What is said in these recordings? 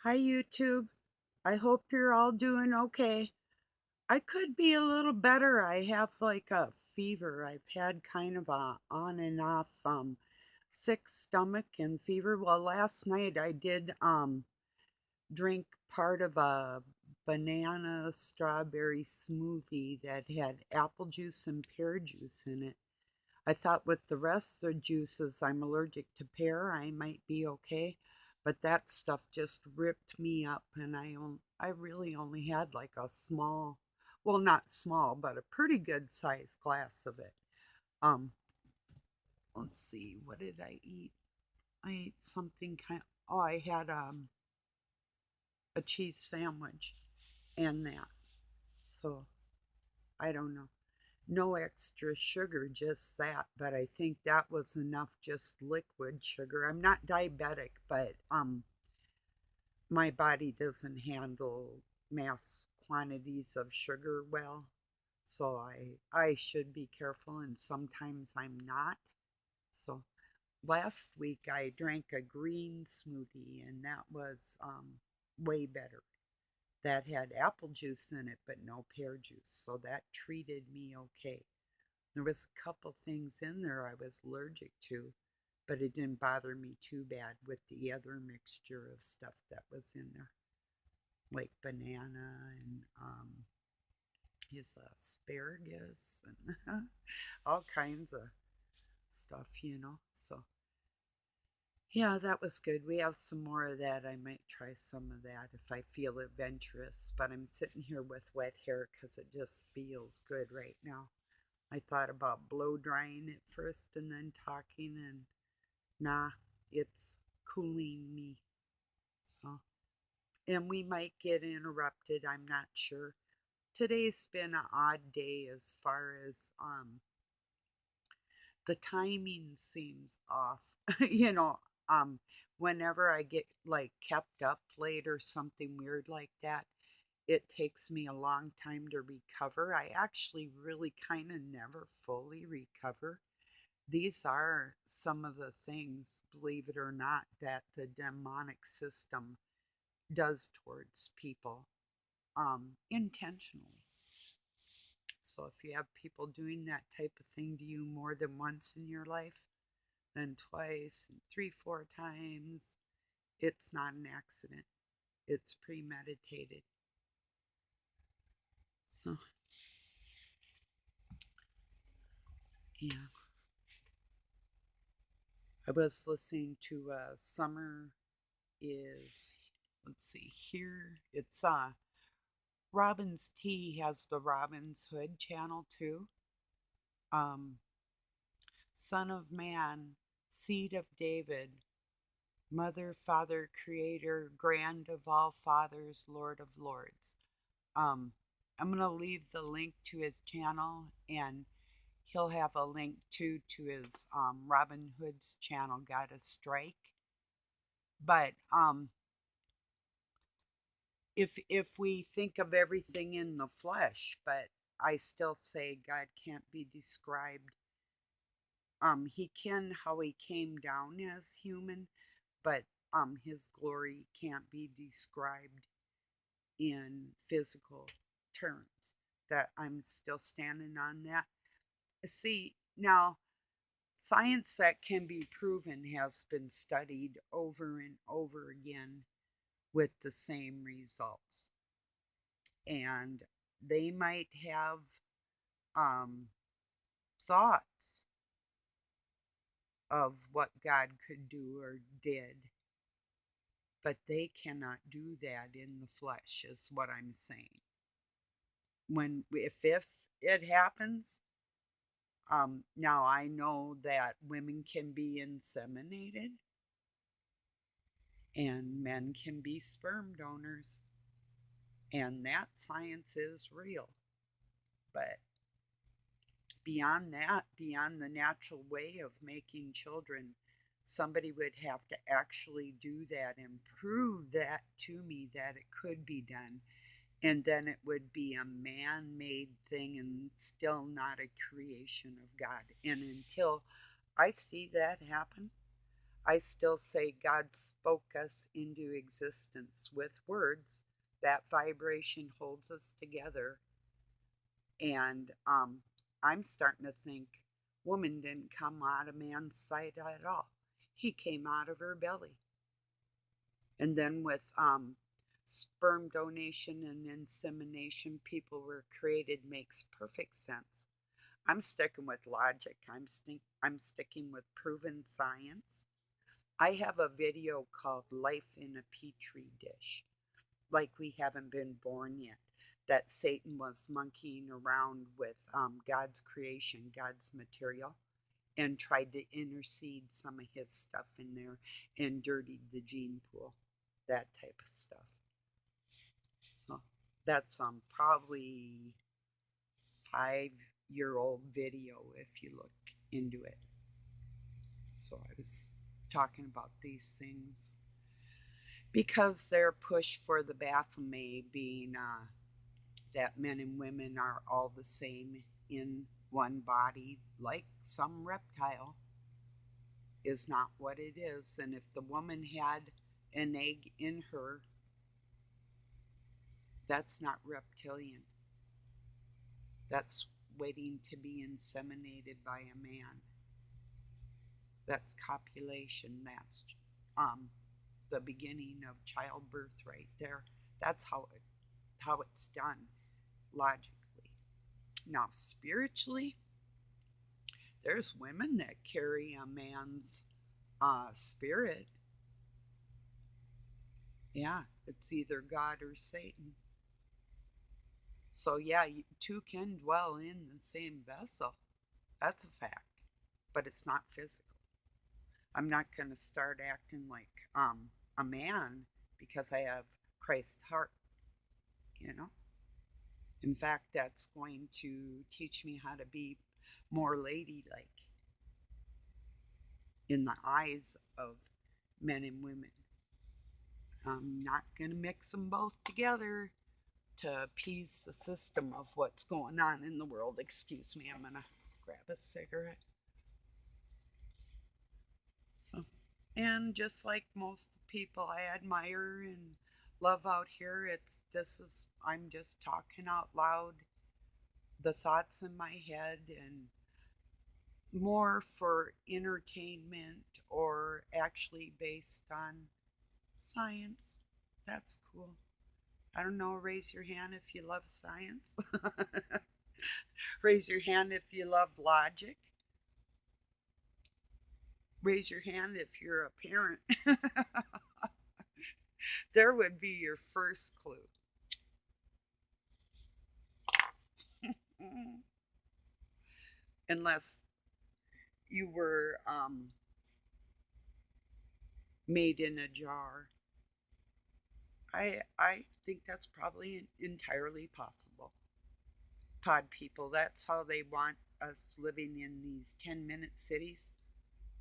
Hi, YouTube. I hope you're all doing okay. I could be a little better. I have like a fever. I've had kind of a on and off sick stomach and fever. Well, last night I did drink part of a banana strawberry smoothie that had apple juice and pear juice in it. I thought with the rest of the juices, I'm allergic to pear, I might be okay. But that stuff just ripped me up, and I really only had like a small, well, not small, but a pretty good sized glass of it. Um, let's see, what did I eat? I ate something kind. Oh, I had a cheese sandwich and that. So I don't know. No extra sugar, just that. But I think that was enough, just liquid sugar. I'm not diabetic, but my body doesn't handle mass quantities of sugar well. So I should be careful, and sometimes I'm not. So last week I drank a green smoothie, and that was way better. That had apple juice in it, but no pear juice. So that treated me okay. There was a couple things in there I was allergic to, but it didn't bother me too bad with the other mixture of stuff that was in there, like banana and his asparagus and all kinds of stuff. So yeah, that was good. We have some more of that. I might try some of that if I feel adventurous. But I'm sitting here with wet hair because it just feels good right now. I thought about blow drying it first and then talking, and nah, it's cooling me. So, and we might get interrupted. I'm not sure. Today's been an odd day as far as the timing seems off. you know, um, whenever I get like kept up late or something weird like that, it takes me a long time to recover. I actually really kind of never fully recover. These are some of the things, believe it or not, that the demonic system does towards people intentionally. So if you have people doing that type of thing to you more than once in your life, then twice, and three, four times, it's not an accident. It's premeditated. So, yeah. I was listening to Summer is, let's see, here. It's Robin's Tea has the Robin's Hood channel too. Um, Son of Man, Seed of David, Mother, Father, Creator, Grand of all fathers, Lord of lords. Um, I'm gonna leave the link to his channel, and he'll have a link too to his Robin Hood's channel, Got a Strike. But if we think of everything in the flesh, but I still say God can't be described. He can how he came down as human, but his glory can't be described in physical terms. That I'm still standing on that. See, now science that can be proven has been studied over and over again with the same results. And they might have um, thoughts of what God could do or did, but they cannot do that in the flesh, is what I'm saying. When if it happens, now I know that women can be inseminated and men can be sperm donors, and that science is real. But beyond that, beyond the natural way of making children, somebody would have to actually do that and prove that to me that it could be done. And then it would be a man made thing and still not a creation of God. And until I see that happen, I still say God spoke us into existence with words. That vibration holds us together. And I'm starting to think woman didn't come out of man's side at all. He came out of her belly. And then with sperm donation and insemination, people were created makes perfect sense. I'm sticking with logic. I'm sticking with proven science. I have a video called Life in a Petri Dish, like we haven't been born yet, that Satan was monkeying around with God's creation, God's material, and tried to intercede some of his stuff in there and dirtied the gene pool, that type of stuff. So that's probably 5-year old video if you look into it. So I was talking about these things because their push for the Baphomet being that men and women are all the same in one body, like some reptile, is not what it is. And if the woman had an egg in her, that's not reptilian. That's waiting to be inseminated by a man. That's copulation. That's the beginning of childbirth right there. That's how it's done logically. Now, spiritually, there's women that carry a man's spirit. Yeah, it's either God or Satan. So, yeah, two can dwell in the same vessel. That's a fact. But it's not physical. I'm not going to start acting like a man because I have Christ's heart, you know? In fact, that's going to teach me how to be more ladylike in the eyes of men and women. I'm not going to mix them both together to appease the system of what's going on in the world. Excuse me, I'm going to grab a cigarette. So, and just like most people I admire and love out here, I'm just talking out loud the thoughts in my head and more for entertainment or actually based on science. That's cool. I don't know, raise your hand if you love science. Raise your hand if you love logic. Raise your hand if you're a parent. There would be your first clue. Unless you were made in a jar. I think that's probably entirely possible. Pod people, that's how they want us living in these 10-minute cities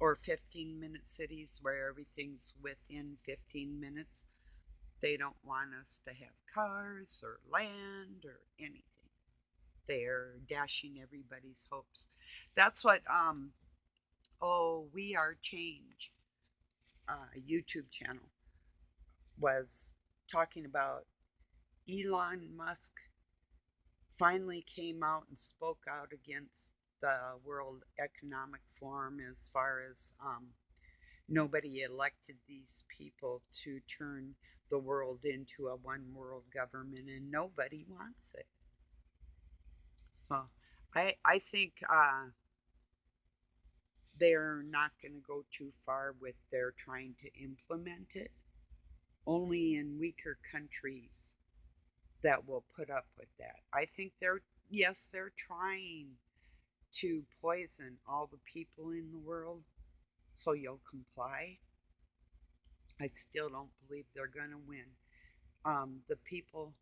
or 15-minute cities where everything's within 15 minutes. They don't want us to have cars or land or anything. They're dashing everybody's hopes. That's what We Are Change YouTube channel was talking about. Elon Musk finally came out and spoke out against the World Economic Forum as far as nobody elected these people to turn the world into a one world government, and nobody wants it. So I think they're not going to go too far with their trying to implement it. Only in weaker countries that will put up with that. I think they're trying to poison all the people in the world so you'll comply. I still don't believe they're going to win. The people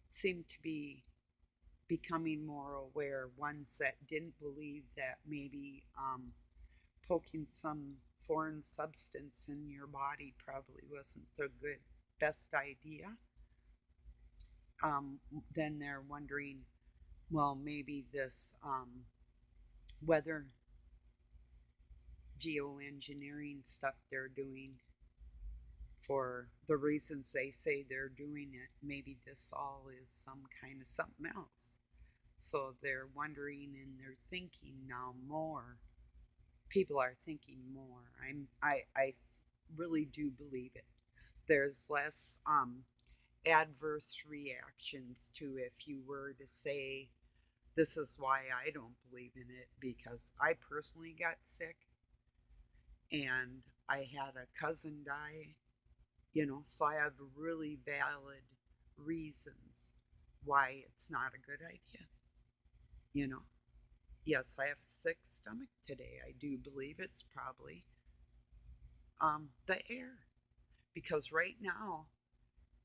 seem to be becoming more aware. Ones that didn't believe that maybe poking some foreign substance in your body probably wasn't the best idea. Then they're wondering, well, maybe this weather geoengineering stuff they're doing for the reasons they say they're doing it. Maybe this all is some kind of something else. So they're wondering and they're thinking now more. People are thinking more. I really do believe it. There's less adverse reactions to if you were to say this is why I don't believe in it, because I personally got sick and I had a cousin die, so I have really valid reasons why it's not a good idea, you know. Yes, I have a sick stomach today. I do believe it's probably the air, because right now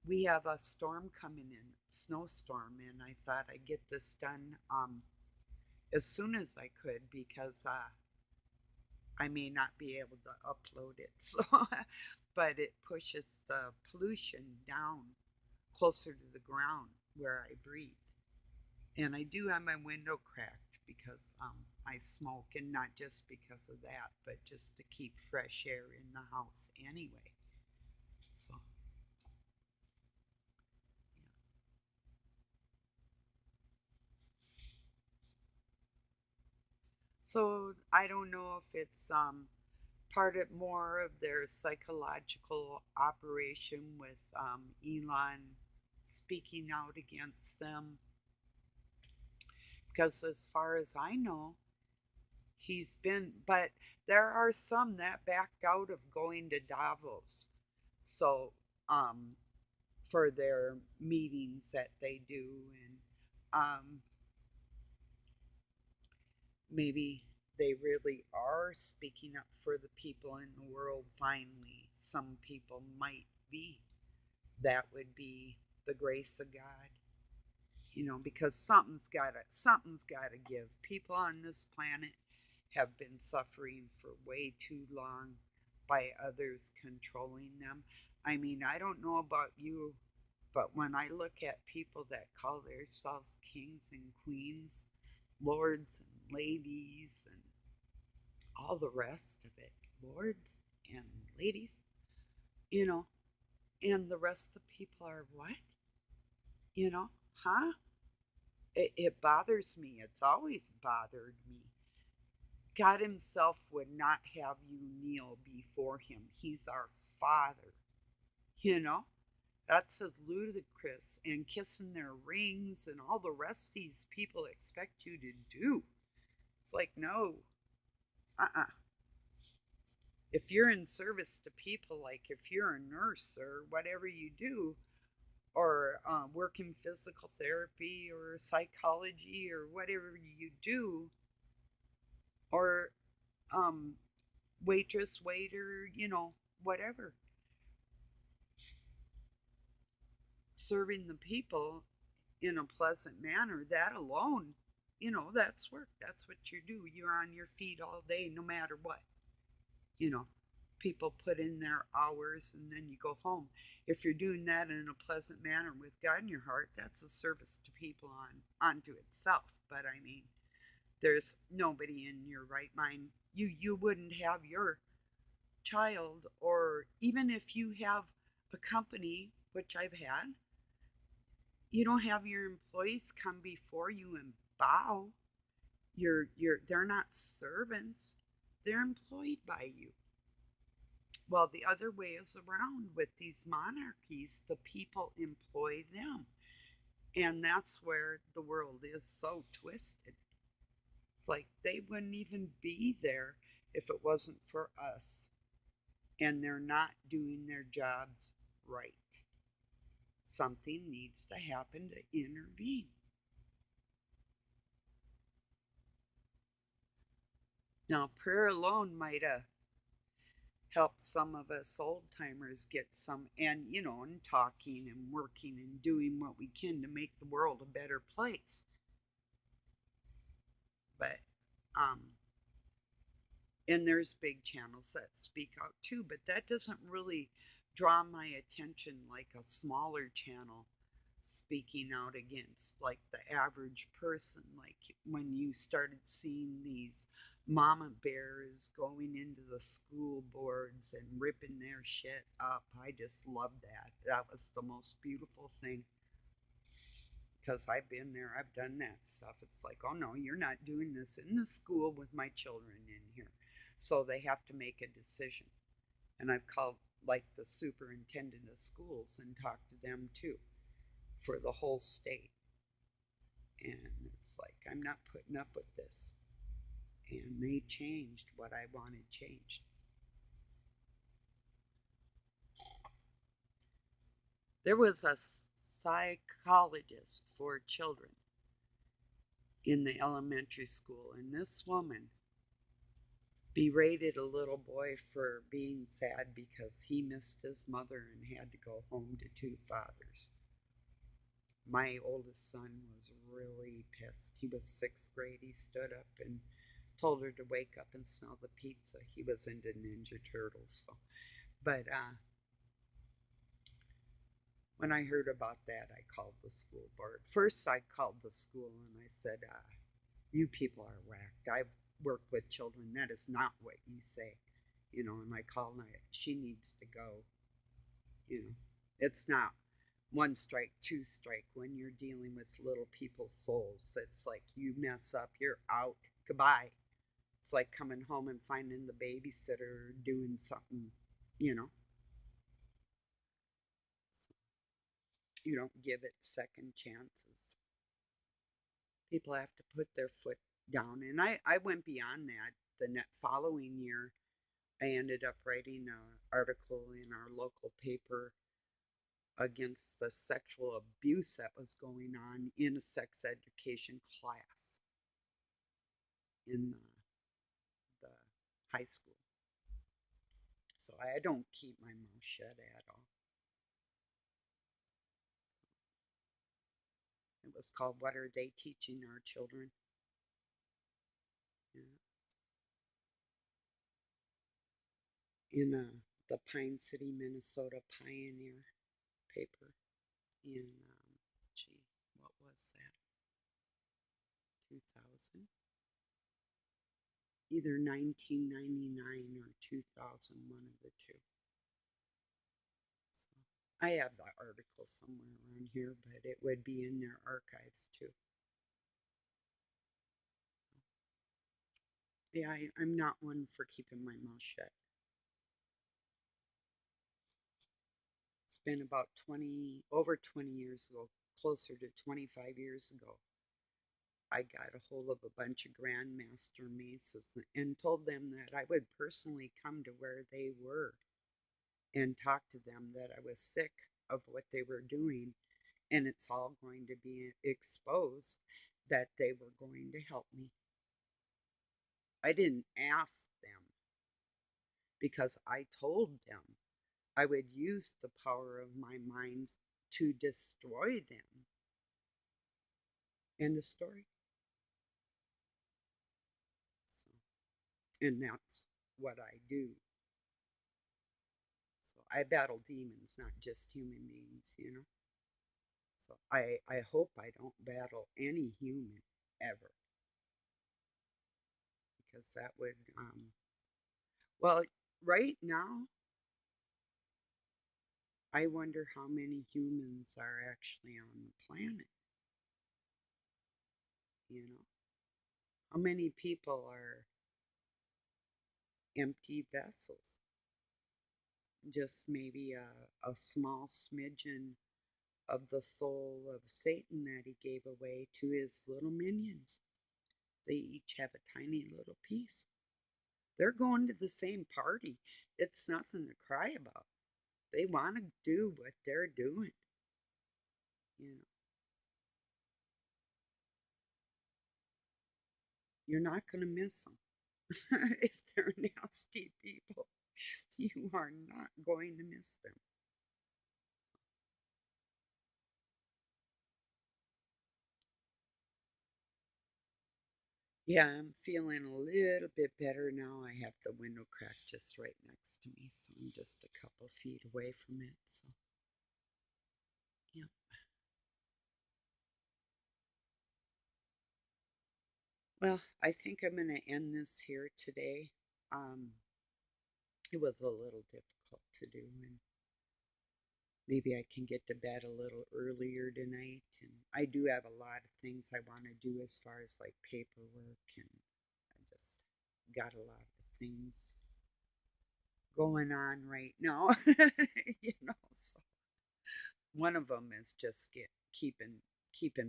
we have a storm coming in, snowstorm, and I thought I'd get this done as soon as I could, because I may not be able to upload it. So, but it pushes the pollution down closer to the ground where I breathe. And I do have my window cracked because I smoke, and not just because of that, but just to keep fresh air in the house anyway. So, yeah. So I don't know if it's part of more of their psychological operation with Elon speaking out against them. Because as far as I know, but there are some that backed out of going to Davos. So, for their meetings that they do, and maybe they really are speaking up for the people in the world finally. Some people might be. That would be the grace of God. Because something's gotta give. People on this planet have been suffering for way too long by others controlling them. I mean, I don't know about you, but when I look at people that call themselves kings and queens, lords and ladies, and all the rest of it, lords and ladies, you know, and the rest of the people are what? You know, huh? It bothers me. It's always bothered me. God Himself would not have you kneel before Him. He's our Father. You know? That's as ludicrous, and kissing their rings and all the rest these people expect you to do. It's like, no. If you're in service to people, like if you're a nurse or whatever you do, or work in physical therapy or psychology or whatever you do, or um, waitress, waiter, whatever, serving the people in a pleasant manner, that alone, that's work. That's what you do. You're on your feet all day, no matter what. You know, people put in their hours and then you go home. If you're doing that in a pleasant manner with God in your heart, that's a service to people onto itself. But I mean, there's nobody in your right mind. You wouldn't have your child, or even if you have a company, which I've had, you don't have your employees come before you and bow. They're not servants. They're employed by you. Well, the other way is around with these monarchies. The people employ them. And that's where the world is so twisted. It's like they wouldn't even be there if it wasn't for us. And they're not doing their jobs right. Something needs to happen to intervene. Now, prayer alone might have helped some of us old timers get some, and talking and working and doing what we can to make the world a better place. But, and there's big channels that speak out too, but that doesn't really draw my attention like a smaller channel speaking out against, like the average person. Like when you started seeing these mama bears going into the school boards and ripping their shit up, I just loved that. That was the most beautiful thing, because I've been there, I've done that stuff. It's like, oh no, you're not doing this in the school with my children in here. So they have to make a decision. And I've called like the superintendent of schools and talked to them too for the whole state. And it's like, I'm not putting up with this. And they changed what I wanted changed. There was a psychologist for children in the elementary school, and this woman berated a little boy for being sad because he missed his mother and had to go home to two fathers. My oldest son was really pissed. He was sixth grade. He stood up and told her to wake up and smell the pizza. He was into Ninja Turtles. So, but when I heard about that, I called the school board. First, I called the school and I said, "You people are whacked. I've worked with children. That is not what you say." And I called and she needs to go. It's not one strike, two strike when you're dealing with little people's souls. It's like you mess up, you're out. Goodbye. It's like coming home and finding the babysitter doing something, you know. You don't give it second chances. People have to put their foot down. And I went beyond that. The following year, I ended up writing an article in our local paper against the sexual abuse that was going on in a sex education class in the high school. So I don't keep my mouth shut at all. It was called "What Are They Teaching Our Children?" Yeah. In the Pine City, Minnesota Pioneer paper in, gee, what was that? 2000? Either 1999 or 2000, one of the two. So I have the article somewhere around here, but it would be in their archives too. Yeah, I'm not one for keeping my mouth shut. It's been about 20, over 20 years ago, closer to 25 years ago. I got a hold of a bunch of Grandmaster Maces and told them that I would personally come to where they were and talk to them, that I was sick of what they were doing and it's all going to be exposed, that they were going to help me. I didn't ask them because I told them I would use the power of my mind to destroy them. End of story. So, and that's what I do. So I battle demons, not just human beings. So I hope I don't battle any human ever, because that would, well, right now, I wonder how many humans are actually on the planet. You know, how many people are empty vessels? Just maybe a small smidgen of the soul of Satan that he gave away to his little minions. They each have a tiny little piece. They're going to the same party. It's nothing to cry about. They want to do what they're doing. You know, you're not going to miss them. If they're nasty people, you are not going to miss them. Yeah, I'm feeling a little bit better now. I have the window crack just right next to me, so I'm just a couple feet away from it. So, yeah. Well, I think I'm going to end this here today. Um, it was a little difficult to do, and maybe I can get to bed a little earlier tonight. And I do have a lot of things I want to do as far as like paperwork, and I just got a lot of things going on right now. So one of them is just keeping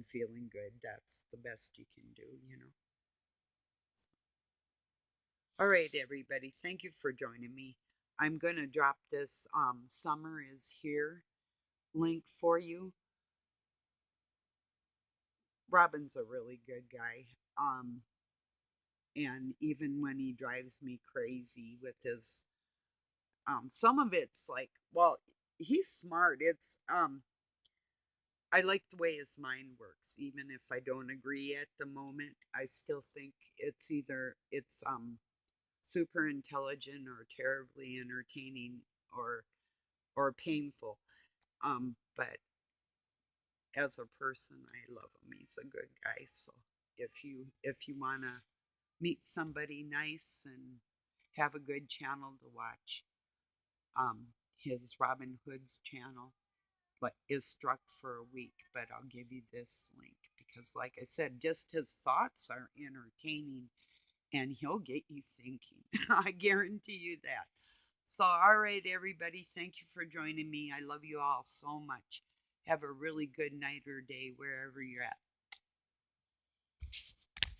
feeling good. That's the best you can do. All right, everybody. Thank you for joining me. I'm going to drop this Summer is Here link for you. Robin's a really good guy. And even when he drives me crazy with his, some of it's like, well, he's smart. I like the way his mind works. Even if I don't agree at the moment, I still think it's super intelligent or terribly entertaining or painful. But as a person, I love him. He's a good guy. So if you wanna meet somebody nice and have a good channel to watch, his Robin Hood's channel, but is struck for a week. But I'll give you this link because, like I said, just his thoughts are entertaining, and he'll get you thinking. I guarantee you that. So, all right, everybody, thank you for joining me. I love you all so much. Have a really good night or day wherever you're at.